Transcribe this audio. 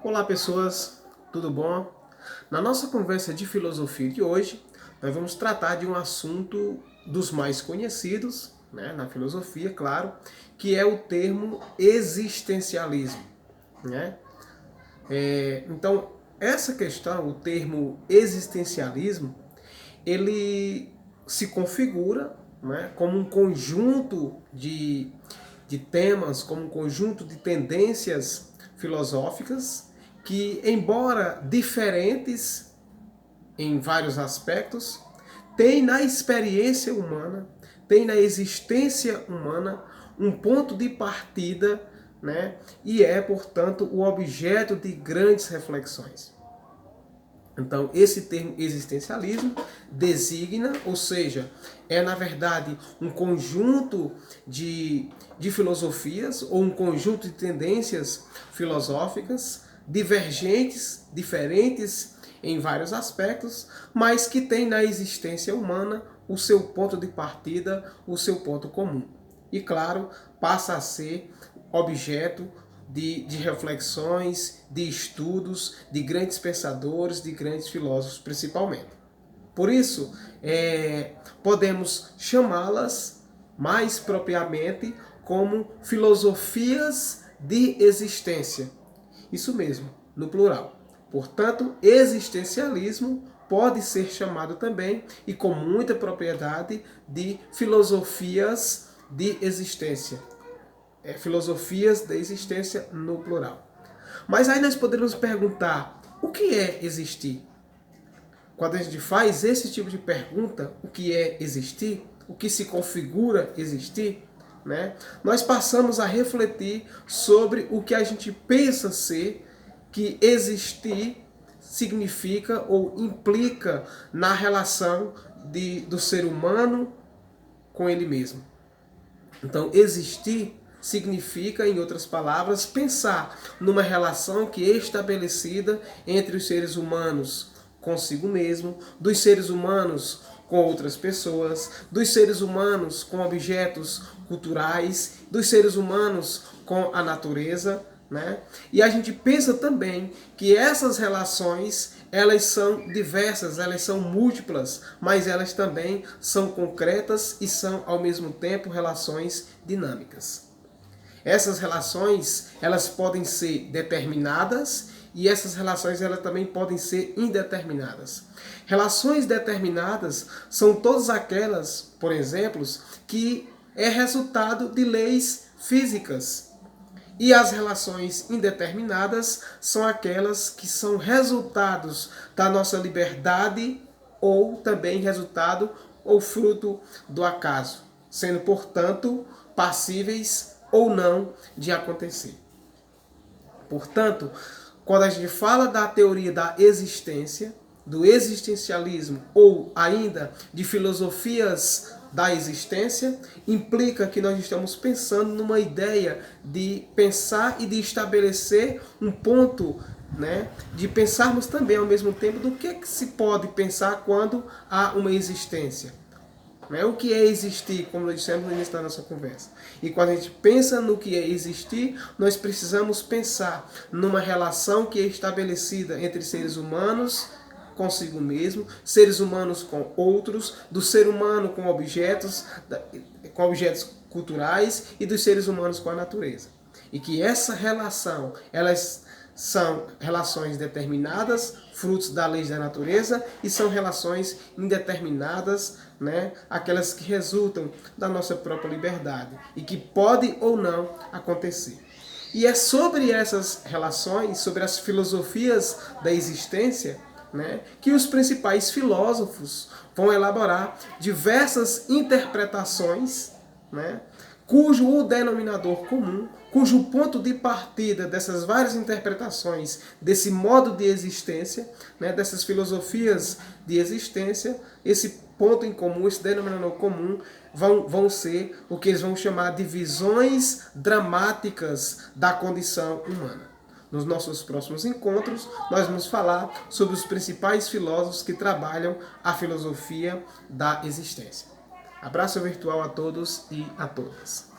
Olá pessoas, tudo bom? Na nossa conversa de filosofia de hoje, nós vamos tratar de um assunto dos mais conhecidos, na filosofia, claro, que é o termo existencialismo. Né? Então, essa questão, o termo existencialismo, ele se configura, como um conjunto de temas, como um conjunto de tendências filosóficas que, embora diferentes em vários aspectos, tem na experiência humana, tem na existência humana um ponto de partida, e é, portanto, o objeto de grandes reflexões. Então, esse termo existencialismo designa, ou seja, é na verdade um conjunto de filosofias ou um conjunto de tendências filosóficas divergentes, diferentes em vários aspectos, mas que tem na existência humana o seu ponto de partida, o seu ponto comum. E claro, passa a ser objeto de reflexões, de estudos, de grandes pensadores, de grandes filósofos principalmente. Por isso, podemos chamá-las mais propriamente como filosofias de existência. Isso mesmo, no plural. Portanto, existencialismo pode ser chamado também, e com muita propriedade, de filosofias de existência. Filosofias da existência no plural. Mas aí nós poderíamos perguntar, o que é existir? Quando a gente faz esse tipo de pergunta, o que é existir? O que se configura existir? Nós passamos a refletir sobre o que a gente pensa ser que existir significa ou implica na relação do ser humano com ele mesmo. Então, existir significa, em outras palavras, pensar numa relação que é estabelecida entre os seres humanos consigo mesmo, dos seres humanos com outras pessoas, dos seres humanos com objetos culturais, dos seres humanos com a natureza. E a gente pensa também que essas relações, elas são diversas, elas são múltiplas, mas elas também são concretas e são ao mesmo tempo relações dinâmicas. Essas relações, elas podem ser determinadas e essas relações elas também podem ser indeterminadas. Relações determinadas são todas aquelas, por exemplo, que é resultado de leis físicas. E as relações indeterminadas são aquelas que são resultados da nossa liberdade ou também resultado ou fruto do acaso, sendo, portanto, passíveis ou não de acontecer. Portanto, quando a gente fala da teoria da existência, do existencialismo ou ainda de filosofias da existência, implica que nós estamos pensando numa ideia de pensar e de estabelecer um ponto, de pensarmos também ao mesmo tempo do que se pode pensar quando há uma existência. O que é existir, como nós dissemos no início da nossa conversa. E quando a gente pensa no que é existir, nós precisamos pensar numa relação que é estabelecida entre seres humanos consigo mesmo, seres humanos com outros, do ser humano com objetos culturais e dos seres humanos com a natureza. E que essa relação, elas são relações determinadas, frutos da lei da natureza, e são relações indeterminadas, aquelas que resultam da nossa própria liberdade e que pode ou não acontecer. E é sobre essas relações, sobre as filosofias da existência, que os principais filósofos vão elaborar diversas interpretações, cujo o denominador comum, cujo ponto de partida dessas várias interpretações, desse modo de existência, dessas filosofias de existência, esse ponto em comum, esse denominador comum, vão ser o que eles vão chamar de visões dramáticas da condição humana. Nos nossos próximos encontros, nós vamos falar sobre os principais filósofos que trabalham a filosofia da existência. Abraço virtual a todos e a todas.